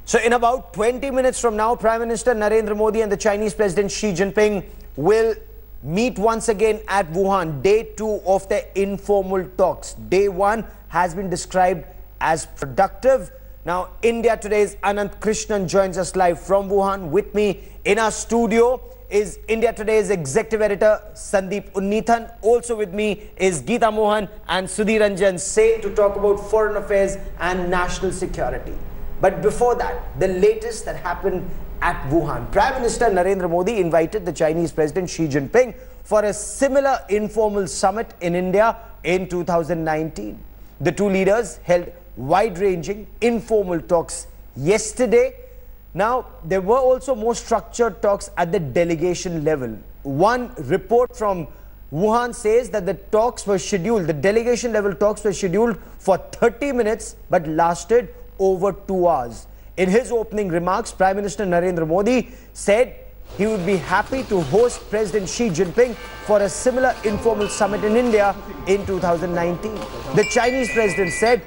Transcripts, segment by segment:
So in about 20 minutes from now, Prime Minister Narendra Modi and the Chinese President Xi Jinping will meet once again at Wuhan. Day 2 of their informal talks. Day 1 has been described as productive. Now, India Today's Anant Krishnan joins us live from Wuhan. With me in our studio is India Today's Executive Editor Sandeep Unnithan. Also with me is Geeta Mohan and Sudhir Ranjan Singh to talk about foreign affairs and national security. But before that, the latest that happened at Wuhan. Prime Minister Narendra Modi invited the Chinese President Xi Jinping for a similar informal summit in India in 2019. The two leaders held wide-ranging informal talks yesterday. Now, there were also more structured talks at the delegation level. One report from Wuhan says that the delegation level talks were scheduled for 30 minutes but lasted over 2 hours. In his opening remarks, Prime Minister Narendra Modi said he would be happy to host President Xi Jinping for a similar informal summit in India in 2019. The Chinese president said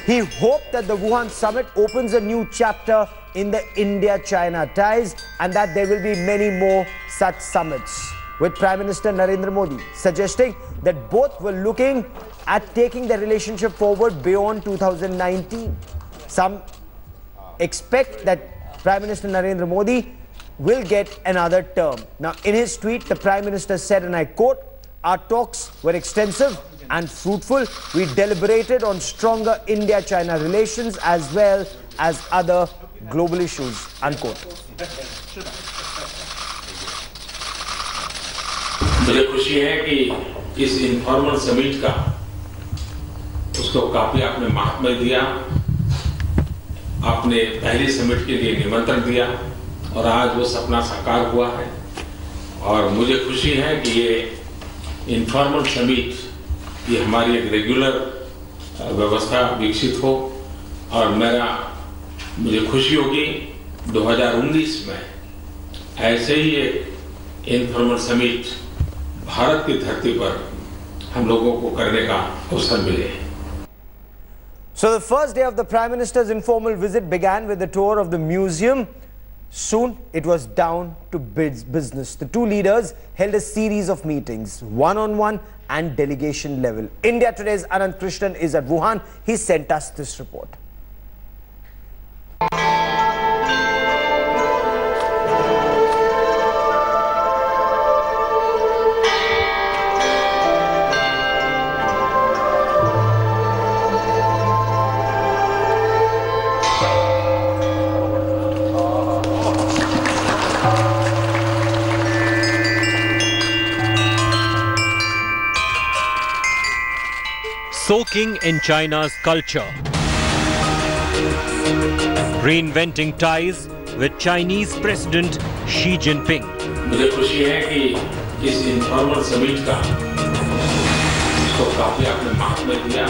he hoped that the Wuhan summit opens a new chapter in the India-China ties and that there will be many more such summits, with Prime Minister Narendra Modi suggesting that both were looking at taking the relationship forward beyond 2019. Some expect that Prime Minister Narendra Modi will get another term. Now, in his tweet, the Prime Minister said, and I quote, "Our talks were extensive and fruitful. We deliberated on stronger India-China relations as well as other global issues," unquote. मुझे खुशी है कि इस informal summit का उसको काफी आपने महत्व दिया, आपने पहली समिट के लिए निमंत्रण दिया और आज वो सपना साकार हुआ है। और मुझे खुशी है कि ये इनफॉर्मल समिट ये हमारी एक रेगुलर व्यवस्था विकसित हो और मुझे खुशी होगी 2019 में ऐसे ही एक इनफॉर्मल समिट भारत की धरती पर हम लोगों को करने का अवसर मिले। So the first day of the Prime Minister's informal visit began with the tour of the museum. Soon it was down to business. The two leaders held a series of meetings, one-on-one and delegation level. India Today's Anant Krishnan is at Wuhan. He sent us this report. Soaking in China's culture. Reinventing ties with Chinese President Xi Jinping. मुझे खुशी है कि इस informal summit का उसको काफी आपने महत्व दिया.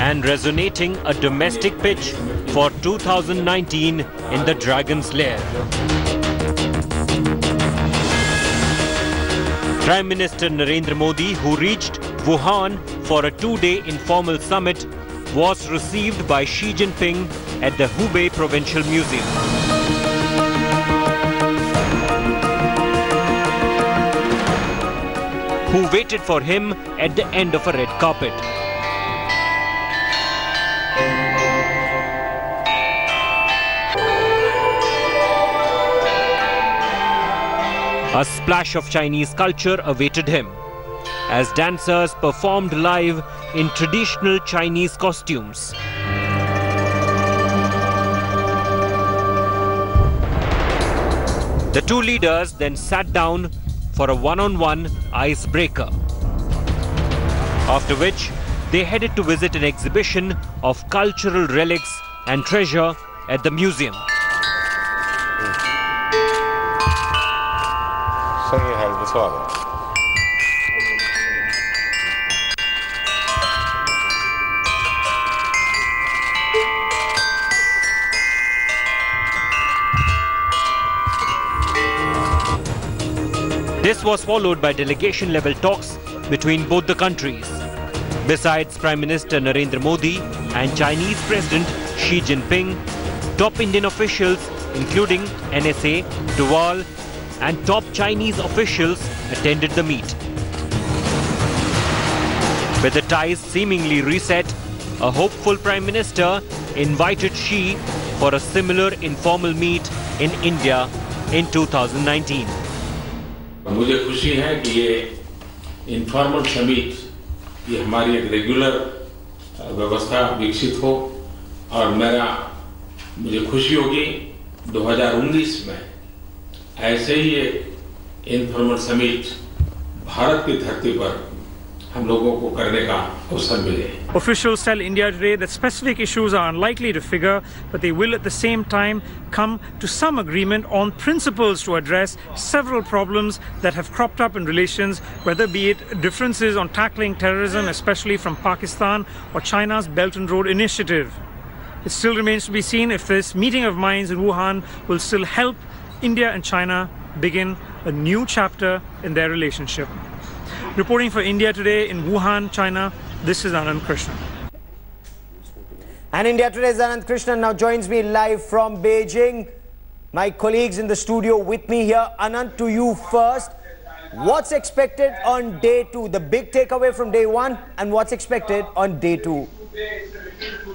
And resonating a domestic pitch for 2019 in the Dragon's Lair. Prime Minister Narendra Modi, who reached Wuhan for a 2-day informal summit, was received by Xi Jinping at the Hubei Provincial Museum. Who waited for him at the end of a red carpet. A splash of Chinese culture awaited him, as dancers performed live in traditional Chinese costumes. The two leaders then sat down for a one-on-one icebreaker, after which they headed to visit an exhibition of cultural relics and treasure at the museum. This was followed by delegation-level talks between both the countries. Besides Prime Minister Narendra Modi and Chinese President Xi Jinping, Top Indian officials, including NSA, Duval, and top Chinese officials attended the meet. With the ties seemingly reset, a hopeful Prime Minister invited Xi for a similar informal meet in India in 2019. मुझे खुशी है कि ये informal summit ये हमारी एक regular व्यवस्था विकसित हो और मुझे खुशी होगी 2019 में ऐसे ही एक इनफॉर्मल समिट भारत की धरती पर हम लोगों को करने का अवसर मिले. Officials tell India today that specific issues are unlikely to figure, but they will at the same time come to some agreement on principles to address several problems that have cropped up in relations, whether be it differences on tackling terrorism, especially from Pakistan, or China's Belt and Road Initiative. It still remains to be seen if this meeting of minds in Wuhan will still help India and China begin a new chapter in their relationship. Reporting for India Today in Wuhan, China, this is Anand Krishnan. And India Today's Anand Krishnan now joins me live from Beijing. My colleagues in the studio with me here. Anand, to you first. What's expected on day two? The big takeaway from day one, and what's expected on day two?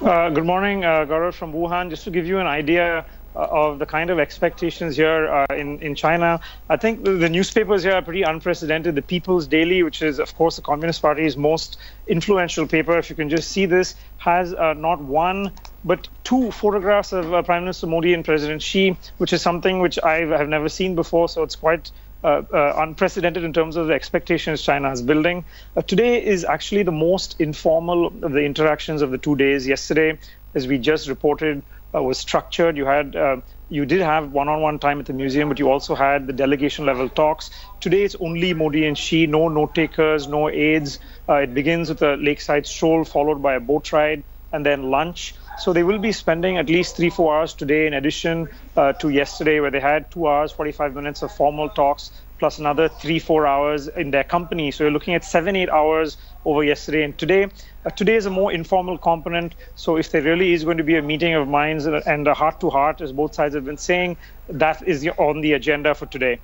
Good morning, Gaurav from Wuhan. Just to give you an idea of the kind of expectations here in China. I think the newspapers here are pretty unprecedented. The People's Daily, which is, of course, the Communist Party's most influential paper, if you can just see this, has not one but two photographs of Prime Minister Modi and President Xi, which is something which I have never seen before. So it's quite unprecedented in terms of the expectations China is building. Today is actually the most informal of the interactions of the 2 days. Yesterday, as we just reported, was structured. You did have one-on-one time at the museum, but you also had the delegation-level talks. Today, it's only Modi and Xi, no note-takers, no aides. It begins with a lakeside stroll, followed by a boat ride, and then lunch. So they will be spending at least 3-4 hours today, in addition to yesterday, where they had 2 hours, 45 minutes of formal talks, plus another 3-4 hours in their company. So you're looking at 7-8 hours over yesterday and today. Today is a more informal component. So if there really is going to be a meeting of minds and a heart-to-heart, as both sides have been saying, that is on the agenda for today.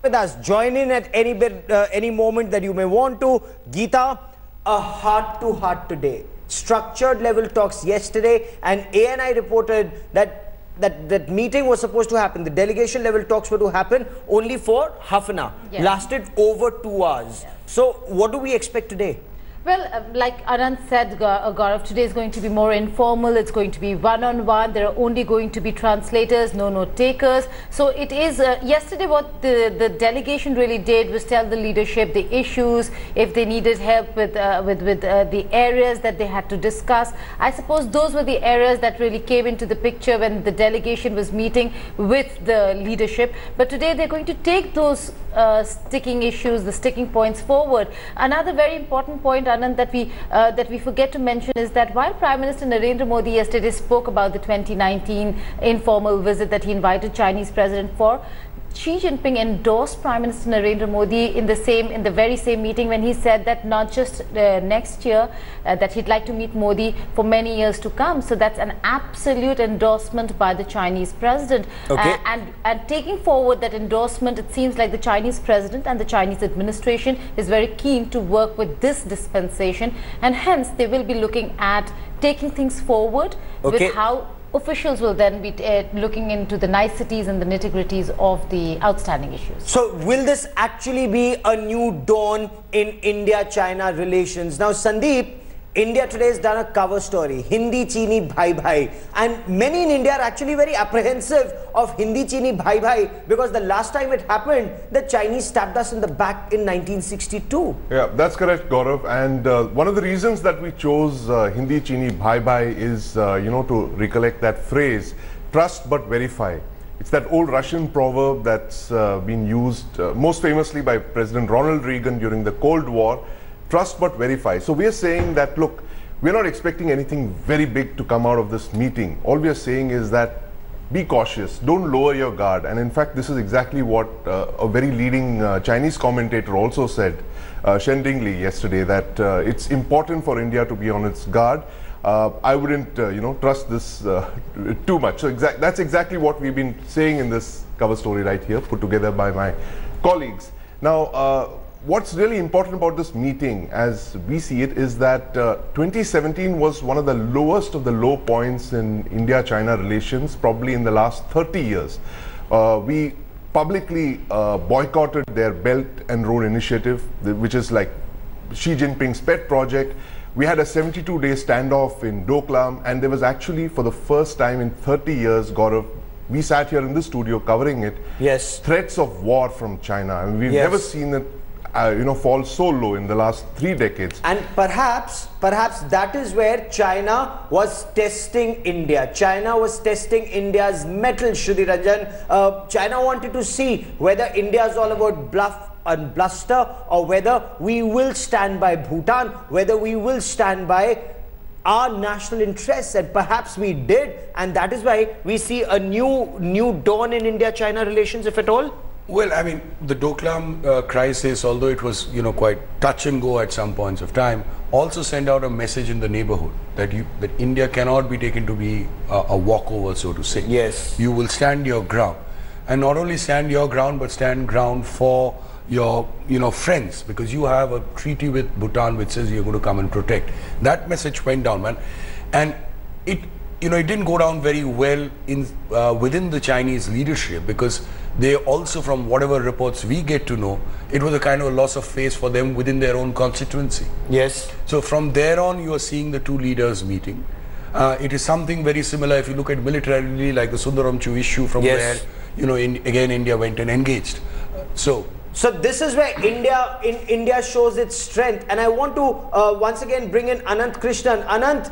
With us, join in at any moment that you may want to. Geeta, a heart-to-heart today. Structured level talks yesterday, and ANI reported that meeting was supposed to happen. The delegation level talks were to happen only for half an hour. Yeah. Lasted over 2 hours. Yeah. So what do we expect today? Well, like Anand said, Gaurav, today is going to be more informal. It's going to be one-on-one. There are only going to be translators, no note-takers. So it is, yesterday what the delegation really did was tell the leadership the issues, if they needed help with the areas that they had to discuss. I suppose those were the areas that really came into the picture when the delegation was meeting with the leadership. But today they're going to take those sticking issues, the sticking points forward. Another very important point, Anand, that we forget to mention is that while Prime Minister Narendra Modi yesterday spoke about the 2019 informal visit that he invited Chinese President for, Xi Jinping endorsed Prime Minister Narendra Modi in the very same meeting when he said that not just next year that he'd like to meet Modi for many years to come. So that's an absolute endorsement by the Chinese president. Okay. And taking forward that endorsement, it seems like the Chinese president and the Chinese administration is very keen to work with this dispensation, and hence they will be looking at taking things forward with how officials will then be looking into the niceties and the nitty-gritties of the outstanding issues. So will this actually be a new dawn in India-China relations? Now, Sandeep, India Today has done a cover story, Hindi Chini Bhai Bhai, and many in India are actually very apprehensive of Hindi Chini Bhai Bhai because the last time it happened, the Chinese stabbed us in the back in 1962. Yeah, that's correct, Gaurav. And one of the reasons that we chose Hindi Chini Bhai Bhai is, to recollect that phrase, trust but verify. It's that old Russian proverb that's been used most famously by President Ronald Reagan during the Cold War. Trust but verify. So we are saying that, look, we're not expecting anything very big to come out of this meeting. All we are saying is that be cautious, don't lower your guard. And in fact, this is exactly what a very leading Chinese commentator also said, Shen Dingli, yesterday, that it's important for India to be on its guard. I wouldn't, trust this too much. So that's exactly what we've been saying in this cover story right here, put together by my colleagues. Now, what's really important about this meeting, as we see it, is that 2017 was one of the lowest of the low points in India-China relations, probably in the last 30 years. We publicly boycotted their Belt and Road Initiative, which is like Xi Jinping's pet project. We had a 72-day standoff in Doklam, and there was actually, for the first time in 30 years, Gaurav, we sat here in the studio covering it. Yes. Threats of war from China. I mean, we've never seen it, fall so low in the last 3 decades. And perhaps that is where China was testing India. China was testing India's mettle, Shruti Ranjan. China wanted to see whether India is all about bluff and bluster, or whether we will stand by Bhutan, whether we will stand by our national interests, and perhaps we did, and that is why we see a new dawn in India-China relations, if at all. Well, I mean, the Doklam crisis, although it was, quite touch and go at some points of time, also sent out a message in the neighborhood that India cannot be taken to be a walkover, so to say. Yes. You will stand your ground, and not only stand your ground, but stand ground for your friends, because you have a treaty with Bhutan which says you're going to come and protect. That message went down, man, and it didn't go down very well in within the Chinese leadership, because they also, from whatever reports we get to know, it was a kind of a loss of face for them within their own constituency. Yes. So from there on, you are seeing the two leaders meeting. It is something very similar if you look at militarily, like the Sundaram-Chu issue, from where again India went and engaged. So this is where India shows its strength, and I want to once again bring in Anant Krishnan. Anant,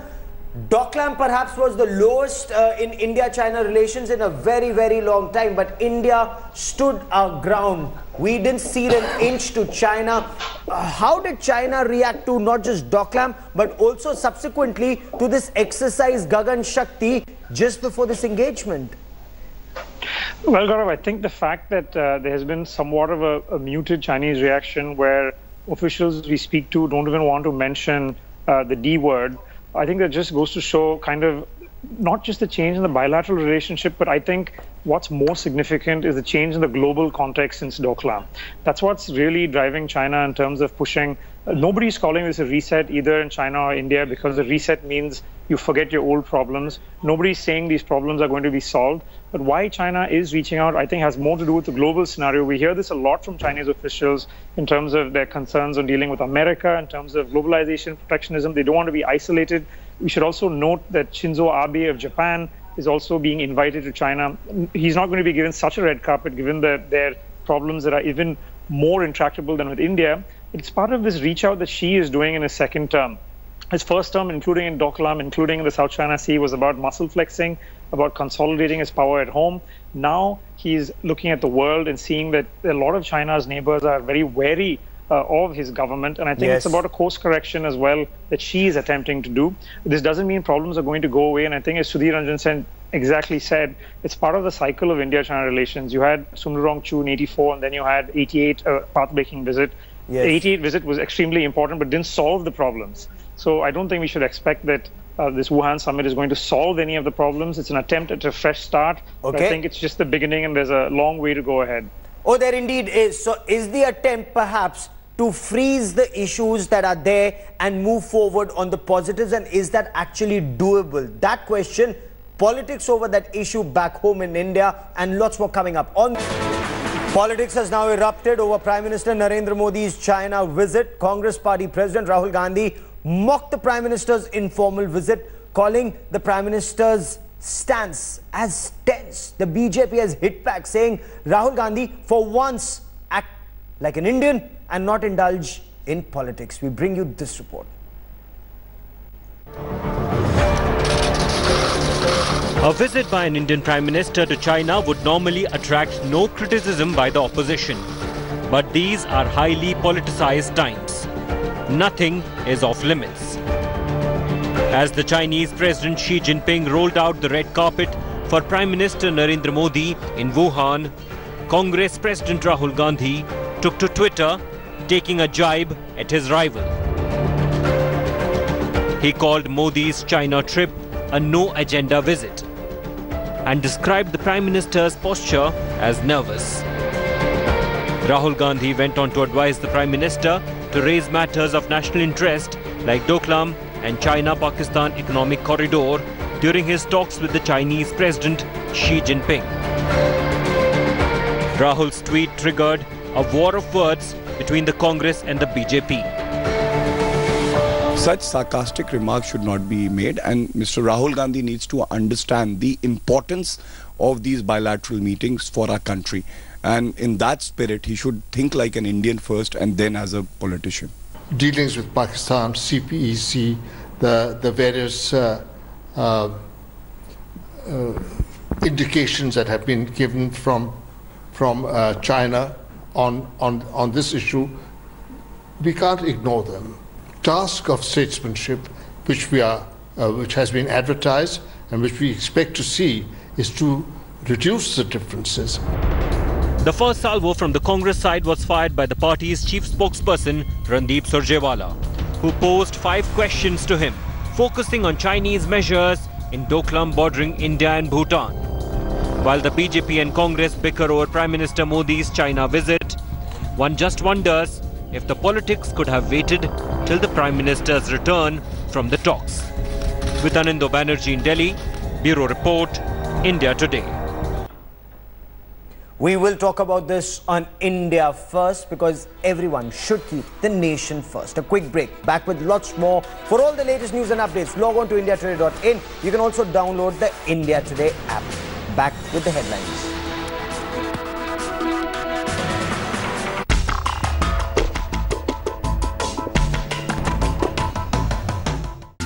Doklam perhaps was the lowest in India-China relations in a very, very long time, but India stood our ground. We didn't cede an inch to China. How did China react to not just Doklam, but also subsequently to this exercise Gagan Shakti just before this engagement? Well, Gaurav, I think the fact that there has been somewhat of a muted Chinese reaction, where officials we speak to don't even want to mention the D word, I think that just goes to show kind of not just the change in the bilateral relationship, but I think what's more significant is the change in the global context since Doklam. That's what's really driving China in terms of pushing. Nobody's calling this a reset either in China or India, because the reset means you forget your old problems. Nobody's saying these problems are going to be solved. But why China is reaching out, I think, has more to do with the global scenario. We hear this a lot from Chinese officials in terms of their concerns on dealing with America, in terms of globalization, protectionism. They don't want to be isolated. We should also note that Shinzo Abe of Japan is also being invited to China. He's not going to be given such a red carpet, given their problems that are even more intractable than with India. It's part of this reach out that Xi is doing in his second term. His first term, including in Doklam, including in the South China Sea, was about muscle flexing, about consolidating his power at home. Now he's looking at the world and seeing that a lot of China's neighbors are very wary of his government. And I think it's about a course correction as well that Xi is attempting to do. This doesn't mean problems are going to go away. And I think, as Sudhir Ranjan exactly said, it's part of the cycle of India-China relations. You had Sundaram-Chu in 84, and then you had 88, path-breaking visit. Yes. The 88 visit was extremely important, but didn't solve the problems. So I don't think we should expect that this Wuhan summit is going to solve any of the problems. It's an attempt at a fresh start. But I think it's just the beginning, and there's a long way to go ahead. Oh, there indeed is. So is the attempt perhaps to freeze the issues that are there and move forward on the positives, and is that actually doable? That question, politics over that issue back home in India, and lots more coming up. Politics has now erupted over Prime Minister Narendra Modi's China visit. Congress Party President Rahul Gandhi mocked the Prime Minister's informal visit, calling the Prime Minister's stance as tense. The BJP has hit back, saying Rahul Gandhi, for once, act like an Indian and not indulge in politics. We bring you this report. A visit by an Indian Prime Minister to China would normally attract no criticism by the opposition. But these are highly politicized times. Nothing is off limits. As the Chinese President Xi Jinping rolled out the red carpet for Prime Minister Narendra Modi in Wuhan, Congress President Rahul Gandhi took to Twitter, taking a jibe at his rival. He called Modi's China trip a no-agenda visit and described the Prime Minister's posture as nervous. Rahul Gandhi went on to advise the Prime Minister to raise matters of national interest like Doklam and China-Pakistan Economic Corridor during his talks with the Chinese President Xi Jinping. Rahul's tweet triggered a war of words between the Congress and the BJP. Such sarcastic remarks should not be made, and Mr. Rahul Gandhi needs to understand the importance of these bilateral meetings for our country. And in that spirit, he should think like an Indian first and then as a politician. Dealings with Pakistan, CPEC, the various indications that have been given from China on this issue, we can't ignore them. Task of statesmanship, which has been advertised and which we expect to see, is to reduce the differences. The first salvo from the Congress side was fired by the party's chief spokesperson Randeep Surjewala, who posed 5 questions to him, focusing on Chinese measures in Doklam bordering India and Bhutan. While the BJP and Congress bicker over Prime Minister Modi's China visit, one just wonders if the politics could have waited till the Prime Minister's return from the talks. With Anando Banerjee in Delhi, Bureau Report, India Today. We will talk about this on India First because everyone should keep the nation first. A quick break. Back with lots more. For all the latest news and updates, log on to indiatoday.in. You can also download the India Today app. Back with the headlines.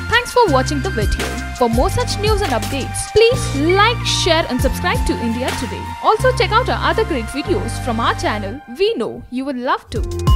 Thanks for watching the video. For more such news and updates, please like, share and subscribe to India Today. Also check out our other great videos from our channel. We know you will love to.